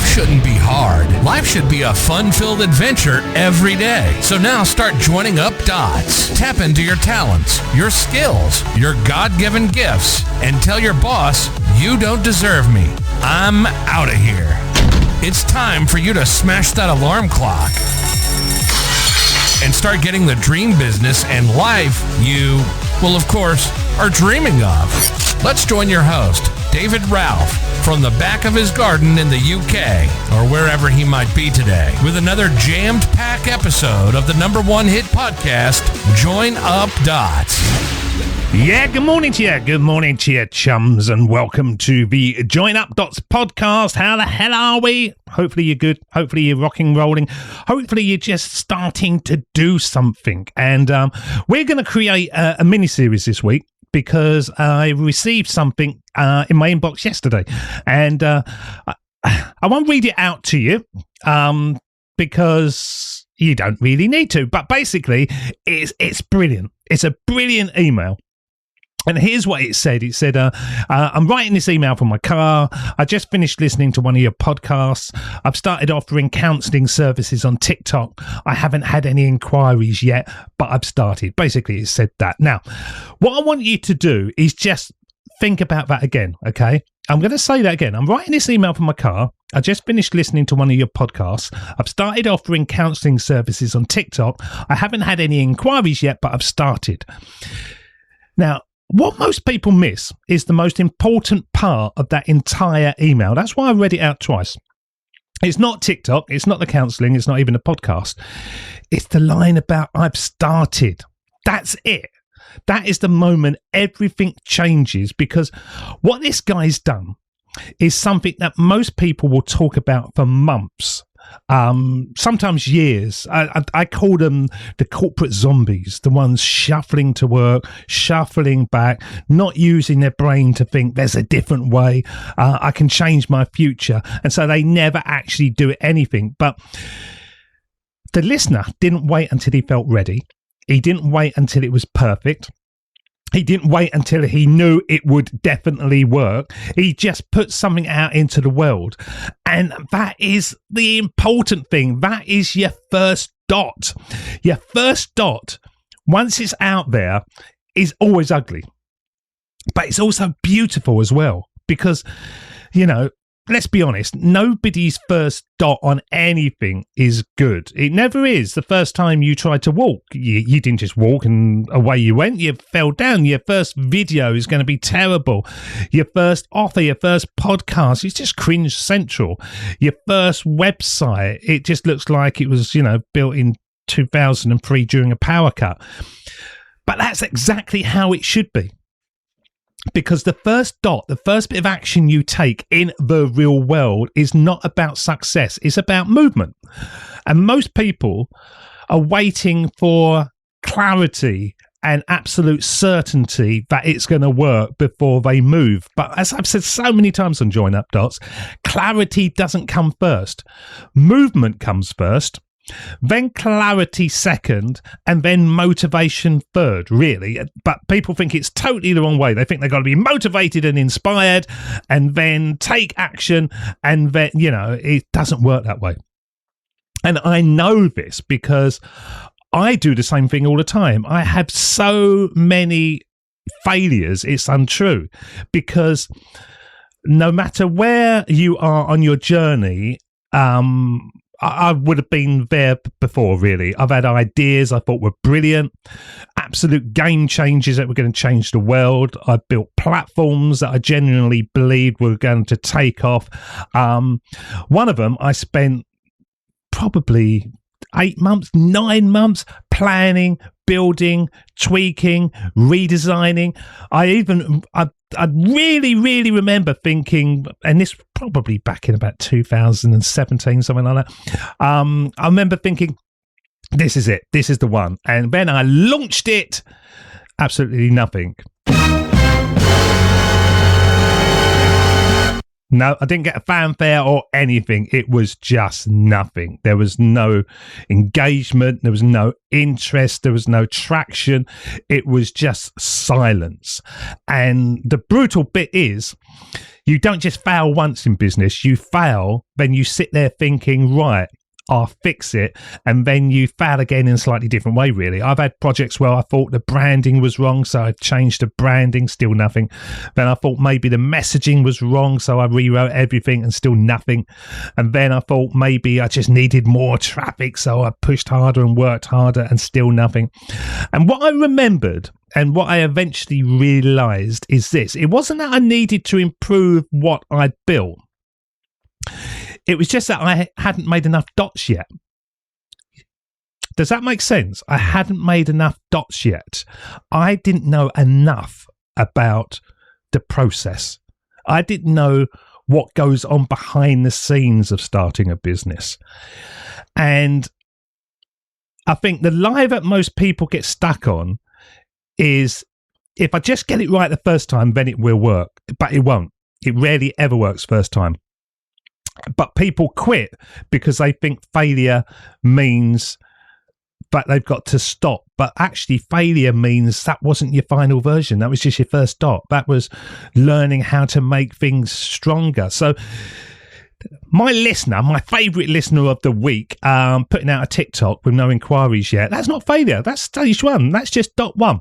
shouldn't be hard. Life should be a fun-filled adventure every day. So now start joining up dots. Tap into your talents, your skills, your God-given gifts, and tell your boss, you don't deserve me. I'm out of here. It's time for you to smash that alarm clock and start getting the dream business and life you, well, of course, are dreaming of. Let's join your host, David Ralph, from the back of his garden in the UK, or wherever he might be today, with another jammed-packed episode of the #1 hit podcast, Join Up Dots. Yeah, good morning to you, chums, and welcome to the Join Up Dots podcast. How the hell are we? Hopefully you're good. Hopefully you're rocking, rolling. Hopefully you're just starting to do something. And we're going to create a mini-series this week because I received something in my inbox yesterday. And I won't read it out to you because you don't really need to. But basically, it's brilliant. It's a brilliant email. And here's what it said. It said, I'm writing this email from my car. I just finished listening to one of your podcasts. I've started offering counselling services on TikTok. I haven't had any inquiries yet, but I've started. Basically, it said that. Now, what I want you to do is just think about that again, okay? I'm going to say that again. I'm writing this email from my car. I just finished listening to one of your podcasts. I've started offering counselling services on TikTok. I haven't had any inquiries yet, but I've started. Now, what most people miss is the most important part of that entire email. That's why I read it out twice. It's not TikTok. It's not the counselling. It's not even a podcast. It's the line about I've started. That's it. That is the moment everything changes, because what this guy's done is something that most people will talk about for months. Sometimes years. I call them the corporate zombies, the ones shuffling to work, shuffling back, not using their brain to think there's a different way. I can change my future. And so they never actually do anything. But the listener didn't wait until he felt ready. He didn't wait until it was perfect. He didn't wait until he knew it would definitely work. He just put something out into the world. And that is the important thing. That is your first dot. Your first dot, once it's out there, is always ugly. But it's also beautiful as well. Because, you know, let's be honest, nobody's first dot on anything is good. It never is. The first time you tried to walk, you didn't just walk and away you went. You fell down. Your first video is going to be terrible. Your first offer, your first podcast, it's just cringe central. Your first website, it just looks like it was, built in 2003 during a power cut. But that's exactly how it should be. Because the first dot, the first bit of action you take in the real world is not about success. It's about movement. And most people are waiting for clarity and absolute certainty that it's going to work before they move. But as I've said so many times on Join Up Dots, clarity doesn't come first. Movement comes first. Then clarity second, and then motivation third, really. But people think it's totally the wrong way. They think they've got to be motivated and inspired and then take action, and then, it doesn't work that way. And I know this because I do the same thing all the time. I have so many failures, it's untrue. Because no matter where you are on your journey, I would have been there before, really. I've had ideas I thought were brilliant, absolute game changers that were going to change the world. I built platforms that I genuinely believed were going to take off. One of them I spent probably 8 months, 9 months planning, building, tweaking, redesigning. I really, really remember thinking, and this probably back in about 2017, something like that. I remember thinking, this is it. This is the one. And then I launched it. Absolutely nothing. No, I didn't get a fanfare or anything. It was just nothing. There was no engagement. There was no interest. There was no traction. It was just silence. And the brutal bit is, you don't just fail once in business. You fail, then you sit there thinking, right, I'll fix it, and then you fail again in a slightly different way, really. I've had projects where I thought the branding was wrong, so I changed the branding, still nothing. Then I thought maybe the messaging was wrong, so I rewrote everything and still nothing. And then I thought maybe I just needed more traffic, so I pushed harder and worked harder and still nothing. And what I remembered and what I eventually realised is this. It wasn't that I needed to improve what I'd built. It was just that I hadn't made enough dots yet. Does that make sense? I hadn't made enough dots yet. I didn't know enough about the process. I didn't know what goes on behind the scenes of starting a business. And I think the lie that most people get stuck on is, if I just get it right the first time, then it will work. But it won't. It rarely ever works first time. But people quit because they think failure means that they've got to stop. But actually, failure means that wasn't your final version. That was just your first stop. That was learning how to make things stronger. So my listener, my favourite listener of the week, putting out a TikTok with no inquiries yet, that's not failure. That's stage one. That's just dot one.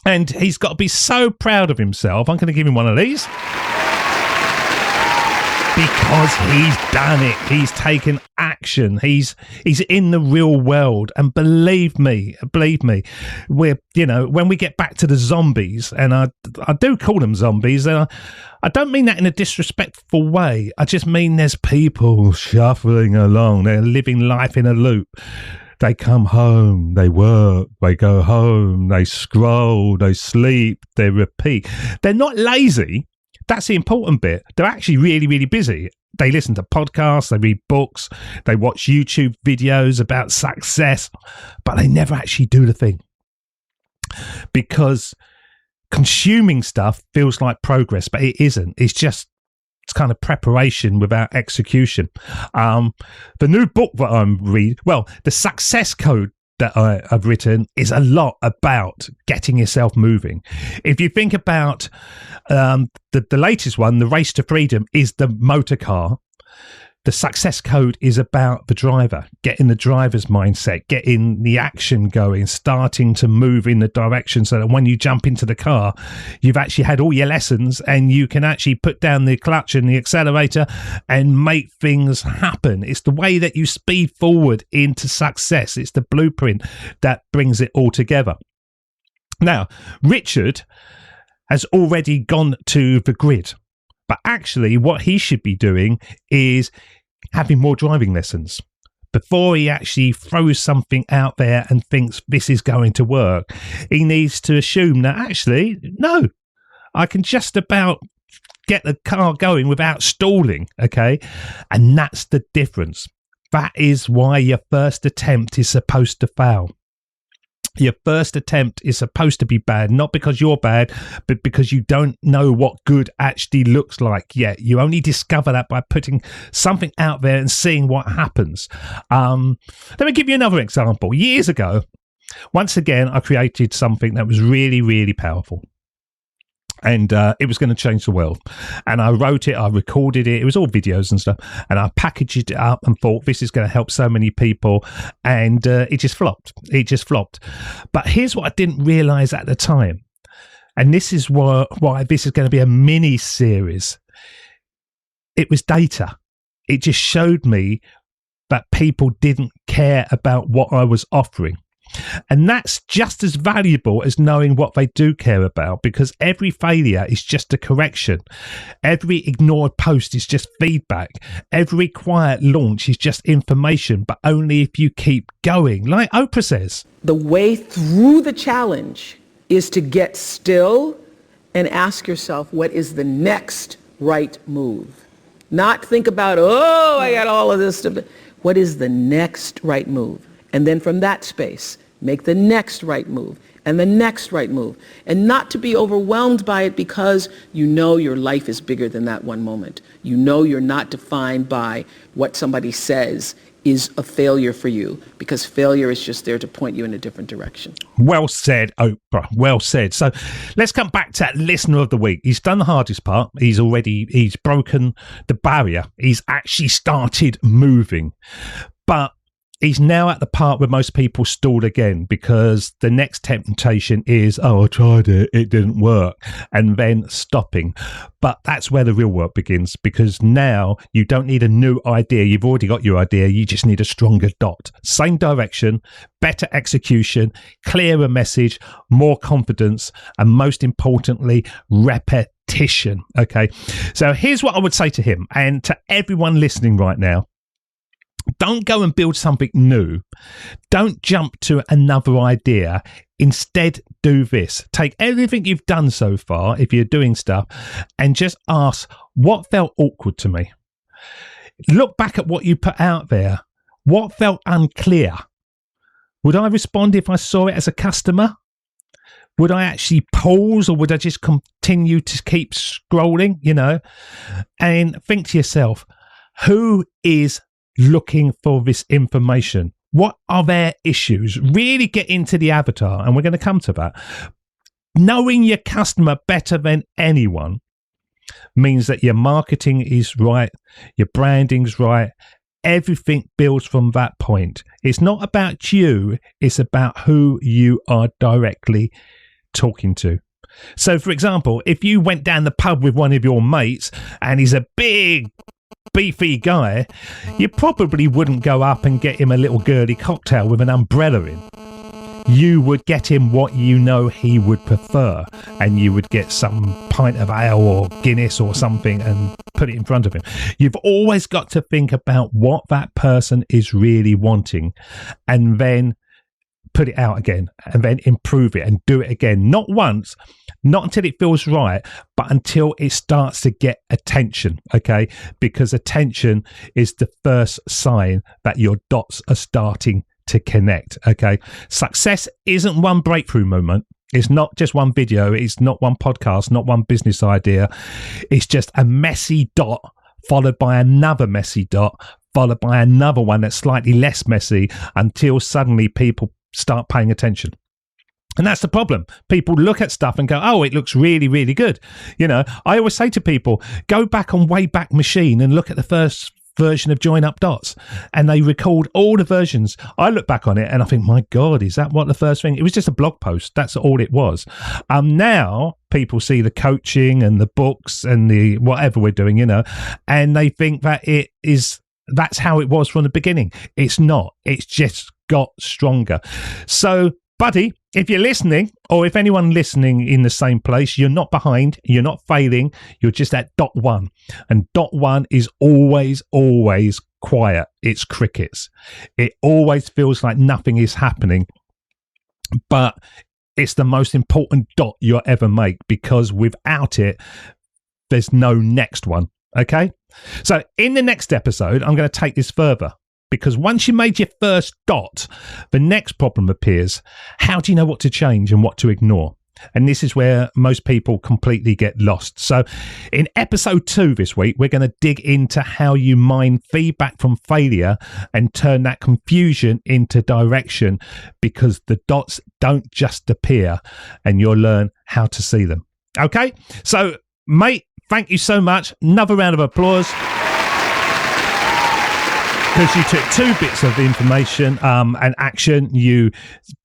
And he's got to be so proud of himself. I'm going to give him one of these. Because he's done it. He's taken action. He's in the real world. And believe me, we're, when we get back to the zombies, and I do call them zombies, and I don't mean that in a disrespectful way. I just mean there's people shuffling along. They're living life in a loop. They come home, they work, they go home, they scroll, they sleep, they repeat. They're not lazy. That's the important bit. They're actually really, really busy. They listen to podcasts, they read books, they watch YouTube videos about success, but they never actually do the thing. Because consuming stuff feels like progress, but it isn't. It's kind of preparation without execution. The new book that I'm reading, the Success Code that I've written is a lot about getting yourself moving. If you think about the latest one, The Race to Freedom, is the motor car. The Success Code is about the driver, getting the driver's mindset, getting the action going, starting to move in the direction so that when you jump into the car, you've actually had all your lessons and you can actually put down the clutch and the accelerator and make things happen. It's the way that you speed forward into success. It's the blueprint that brings it all together. Now, Richard has already gone to the grid. But actually, what he should be doing is having more driving lessons before he actually throws something out there and thinks this is going to work. He needs to assume that actually, no, I can just about get the car going without stalling, okay? And that's the difference. That is why your first attempt is supposed to fail. Your first attempt is supposed to be bad, not because you're bad, but because you don't know what good actually looks like yet. You only discover that by putting something out there and seeing what happens. Let me give you another example. Years ago, once again, I created something that was really, really powerful. And it was going to change the world. And I wrote it, I recorded it. It was all videos and stuff. And I packaged it up and thought, this is going to help so many people. And it just flopped. But here's what I didn't realize at the time. And this is why this is going to be a mini series. It was data. It just showed me that people didn't care about what I was offering. And that's just as valuable as knowing what they do care about, because every failure is just a correction. Every ignored post is just feedback. Every quiet launch is just information, but only if you keep going. Like Oprah says, the way through the challenge is to get still and ask yourself, what is the next right move? Not think about, I got all of this stuff. What is the next right move? And then from that space, make the next right move and the next right move, and not to be overwhelmed by it because you know your life is bigger than that one moment. You know you're not defined by what somebody says is a failure for you, because failure is just there to point you in a different direction. Well said, Oprah. Well said. So let's come back to that listener of the week. He's done the hardest part. He's broken the barrier. He's actually started moving. But he's now at the part where most people stalled again, because the next temptation is, I tried it, it didn't work, and then stopping. But that's where the real work begins, because now you don't need a new idea. You've already got your idea. You just need a stronger dot. Same direction, better execution, clearer message, more confidence, and most importantly, repetition. Okay. So here's what I would say to him and to everyone listening right now. Don't go and build something new. Don't jump to another idea. Instead, do this. Take everything you've done so far, if you're doing stuff, and just ask, what felt awkward to me? Look back at what you put out there. What felt unclear? Would I respond if I saw it as a customer? Would I actually pause, or would I just continue to keep scrolling, And think to yourself, who is looking for this information? What are their issues? Really get into the avatar, and we're going to come to that. Knowing your customer better than anyone means that your marketing is right, your branding's right, everything builds from that point. It's not about you, it's about who you are directly talking to. So, for example, if you went down the pub with one of your mates and he's a big beefy guy, you probably wouldn't go up and get him a little girly cocktail with an umbrella in. You would get him what you know he would prefer, and you would get some pint of ale or Guinness or something and put it in front of him. You've always got to think about what that person is really wanting, and then put it out again, and then improve it and do it again. Not once, not until it feels right, but until it starts to get attention, okay? Because attention is the first sign that your dots are starting to connect, okay? Success isn't one breakthrough moment. It's not just one video. It's not one podcast, not one business idea. It's just a messy dot followed by another messy dot, followed by another one that's slightly less messy, until suddenly people start paying attention. And that's the problem. People look at stuff and go, oh, it looks really, really good. I always say to people, go back on Wayback Machine and look at the first version of Join Up Dots, and they record all the versions. I look back on it and I think, my God, is that what the first thing? It was just a blog post. That's all it was. Now people see the coaching and the books and the whatever we're doing, and they think that that's how it was from the beginning. It's not. It's just got stronger. So, buddy, if you're listening, or if anyone listening in the same place, you're not behind, you're not failing, you're just at dot one. And dot one is always, always quiet. It's crickets. It always feels like nothing is happening. But it's the most important dot you'll ever make, because without it, there's no next one. Okay? So in the next episode, I'm going to take this further, because once you made your first dot, the next problem appears. How do you know what to change and what to ignore? And this is where most people completely get lost. So in episode 2 this week, we're going to dig into how you mine feedback from failure and turn that confusion into direction, because the dots don't just appear, and you'll learn how to see them. Okay? So, mate, thank you so much. Another round of applause. Because you took 2 bits of information and action, you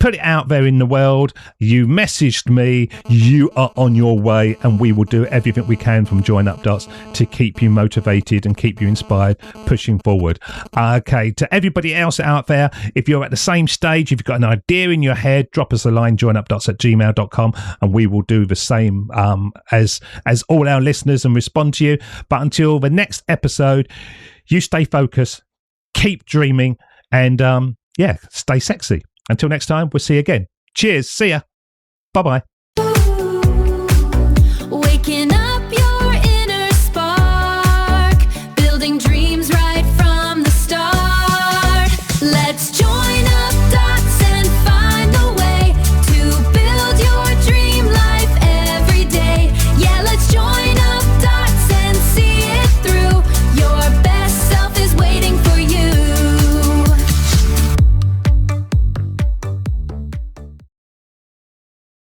put it out there in the world, you messaged me, you are on your way, and we will do everything we can from Join Up Dots to keep you motivated and keep you inspired, pushing forward. Okay, to everybody else out there, if you're at the same stage, if you've got an idea in your head, drop us a line, joinupdots@gmail.com, and we will do the same as all our listeners and respond to you. But until the next episode, you stay focused. Keep dreaming, and stay sexy. Until next time, we'll see you again. Cheers. See ya. Bye-bye.